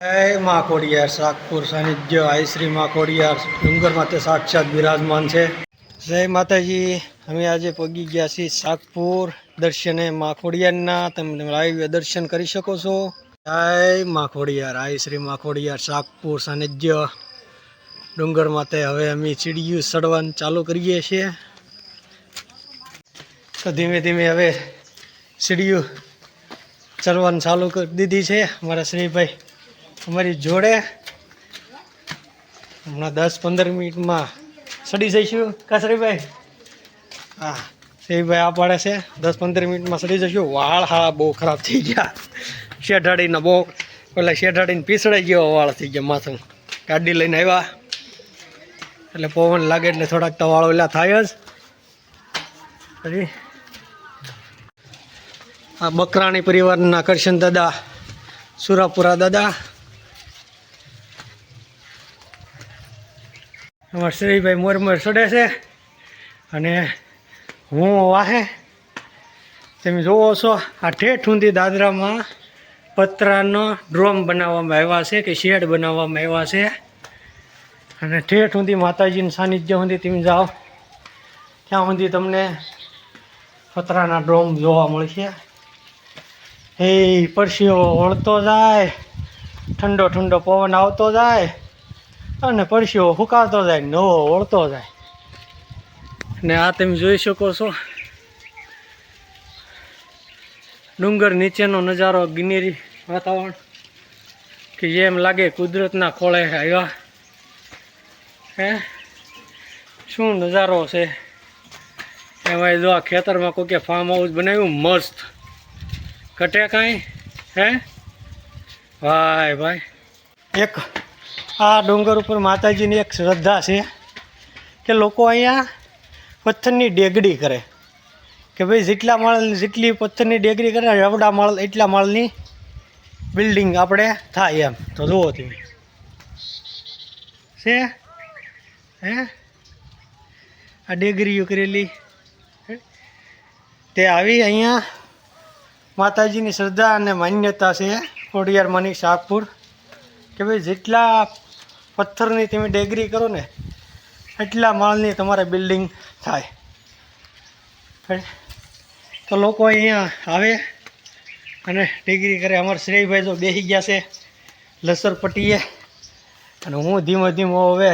જય મા ખોડિયાર શાકપુર સાનિધ્ય આઈ શ્રી મા ખોડિયાર ડુંગર માથે સાક્ષાત બિરાજમાન છે. જય માતાજી. અમે આજે પગી ગયા છીએ શાકપુર દર્શને મા ખોડિયારના. તમે લાઈવ દર્શન કરી શકો છો. જય મા ખોડિયાર આઈ શ્રી મા ખોડિયાર શાકપુર સાનિધ્ય ડુંગર માથે. હવે અમે સીડીયું ચડવાનું ચાલુ કરીએ છીએ. તો ધીમે ધીમે હવે સીડીયું ચડવાનું ચાલુ કરી દીધી છે અમારા શ્રીભાઈ અમારી જોડે. હમણાં 10-15 મિનિટમાં ચડી જઈશું કા શ્રીભાઈ? હા, શ્રીભાઈ આ પાડે છે 10-15 મિનિટમાં ચડી જઈશું. વાળ હા બહુ ખરાબ થઈ ગયા. શેઠાડીના બહુ પેલા શેઠાડીને પીસડાઈ ગયો વાળ થઈ ગયા માથું. ગાડી લઈને આવ્યા એટલે પવન લાગે એટલે થોડાક તો વાળ ઓલા થાય જ. પછી આ બકરાણી પરિવારના કરશન દાદા, સુરાપુરા દાદા, અમારા શ્રીભાઈ મોર ચડે છે અને હું વાહે તમે જોવો છો. આ ઠેઠ ઊંધી દાદરામાં પતરાનો ડ્રોમ બનાવવામાં આવ્યા છે કે શેડ બનાવવામાં આવ્યા છે. અને ઠેઠ ઊંધી માતાજીના સાનિધ્ય સુધી તમે જાઓ ત્યાં સુધી તમને પતરાના ડ્રોમ જોવા મળશે. એ પરસીઓ વળતો જાય, ઠંડો ઠંડો પવન આવતો જાય અને પરસીઓ ફૂંકાતો જાય, નવો વળતો જાય. ને આ તમે જોઈ શકો છો ડુંગર નીચેનો નજારો, ગ્રીનરી વાતાવરણ કે જેમ લાગે કુદરતના ખોળે આવ્યા. હે શું નજારો છે! એમાં જો આ ખેતરમાં કોઈ ફાર્મ હાઉસ બનાવ્યું મસ્ત. કટે કાંઈ હે ભાઈ ભાઈ. એક આ ડુંગર ઉપર માતાજીની એક શ્રદ્ધા છે કે લોકો અહીંયા પથ્થરની ડેગડી કરે કે ભાઈ જેટલા માળ જેટલી પથ્થરની ડેગડી કરે રવડા માળ એટલા માળની બિલ્ડિંગ આપણે થાય એમ. તો જુઓ તમે છે હે આ ડેગરીઓ કરેલી તે આવી અહીંયા માતાજીની શ્રદ્ધા અને માન્યતા છે ખોડિયારમાંની શાકપુર કે ભાઈ જેટલા પથ્થરની તમે ડેગરી કરો ને એટલા માળની તમારે બિલ્ડિંગ થાય. તો લોકો અહીંયા આવે અને ડેગરી કરે. અમારા શ્રેયભાઈ તો બેસી ગયા છે લસરપટ્ટીએ અને હું ધીમો ધીમો હવે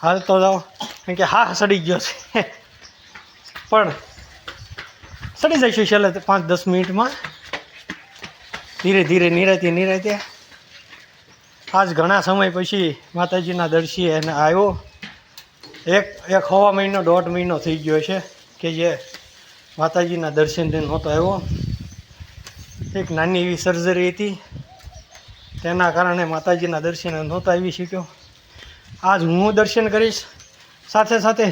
હાલતો જાઉં કારણ કે હા સડી ગયો છે પણ ચડી જઈશું છેલ્લે 5-10 મિનિટમાં ધીરે ધીરે નિરાતે. આજ ઘણા સમય પછી માતાજીના દર્શને આવ્યો. એક 1.5 મહિનો 1.5 મહિનો થઈ ગયો છે કે જે માતાજીના દર્શન નહોતો આવ્યો. એક નાની એવી સર્જરી હતી તેના કારણે માતાજીના દર્શન નહોતો આવી શક્યો. આજ હું દર્શન કરીશ, સાથે સાથે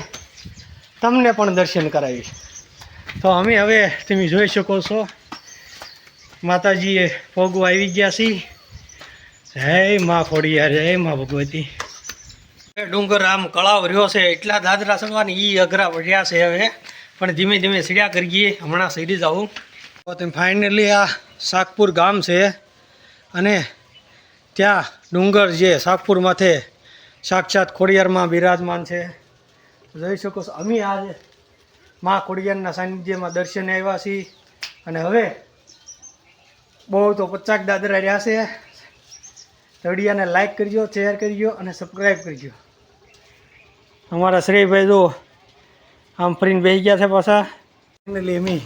તમને પણ દર્શન કરાવીશ. તો અમે હવે તમે જોઈ શકો છો માતાજીએ પગવા આવી ગયા છીએ. જય મા ખોડિયાર, જય મા ભગવતી. ડુંગર આમ કળાવ રહ્યો છે એટલા દાદરા ચડવાની એ અઘરા પડ્યા છે હવે, પણ ધીમે ધીમે સીડ્યા કરીએ. હમણાં સીડી જાઉં તો તમે ફાઇનલી આ શાકપુર ગામ છે અને ત્યાં ડુંગર જે શાકપુર માથે સાક્ષાત ખોડિયારમાં બિરાજમાન છે. જોઈ શકો છો અમે આજે મા ખોડિયારના સાનિધ્યમાં દર્શને આવ્યા છીએ. અને હવે બહુ તો 50 દાદરા રહ્યા છે. વિડીયોને લાઈક કરજો, શેર કરજો અને સબસ્ક્રાઈબ કરજો. અમારા શ્રેયભાઈ જો આમ ફરીને બેસી ગયા છે પાછા. ફાઇનલી અમે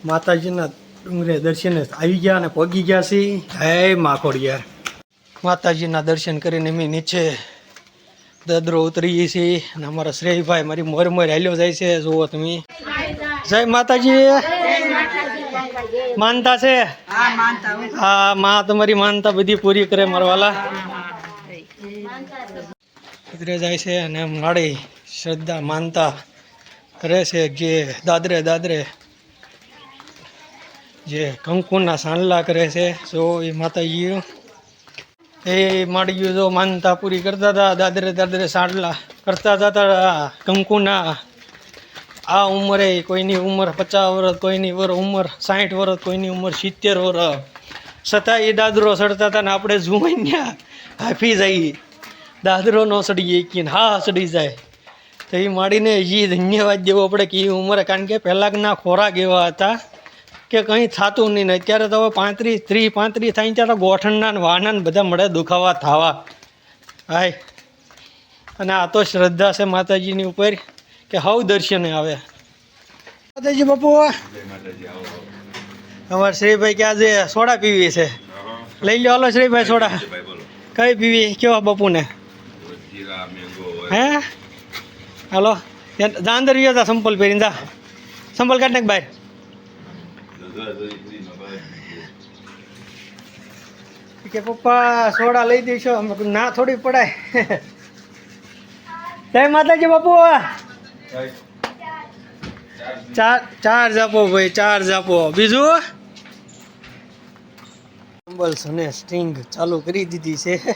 માતાજીના ડુંગરે દર્શને આવી ગયા અને પગી ગયા છીએ. જય મા ખોડિયાર. માતાજીના દર્શન કરીને અમે નીચે દાદરો ઉતરીએ છીએ અને અમારા શ્રેયભાઈ મારી મોર હાલ્યો જાય છે. જુઓ તમે. જય માતાજી. માનતા છે? હા, માં તમારી માનતા બધી પૂરી કરે મારવાલા. ઉતરે જાય છે અને મારી શ્રદ્ધા માનતા કરે છે જે દાદરે જે કંકુના સાંડલા કરે છે. જો એ માતાજીઓ એ માડીઓ જો માનતા પૂરી કરતા હતા. દાદરે સાંડલા કરતા હતા કંકુના. આ ઉંમરે કોઈની ઉંમર 50 વર્ષ, કોઈની ઉંમર 60 વર્ષ, કોઈની ઉંમર 70 વર્ષ, છતાં એ દાદરો સડતા હતા ને આપણે જોઈને હાફી જઈએ દાદરો ન સડીએ કે હા સડી જાય તો એ માડીને એ ધન્યવાદ દેવો પડે કે એ ઉંમરે કારણ કે પહેલાંના ખોરાક એવા હતા કે કંઈ થતું નહીં ને અત્યારે તો હવે 35 થાય ત્યારે ગોઠણના ને વાના ને બધા મળે દુખાવા થવા હાય અને આ તો શ્રદ્ધા છે માતાજીની ઉપર કે હાવ દર્શને આવે માતાજી બાપુ અમારે શ્રીભાઈ કે આજે સોડા પીવી છે લઈ લો હાલો શ્રીભાઈ સોડા કઈ પીવી કેવા બાપુને હે હાલો જા અંદર રહ્યો તા સંપલ પહેરીને જા સંપલ કાઢ નાખ બહાર કે પપ્પા સોડા લઈ દઈશો ના થોડી પડાય જય માતાજી બાપુ ચાર જાપો ભાઈ ચાર જાપો બીજું સંબલ્સ અને સ્ટ્રિંગ ચાલુ કરી દીધી છે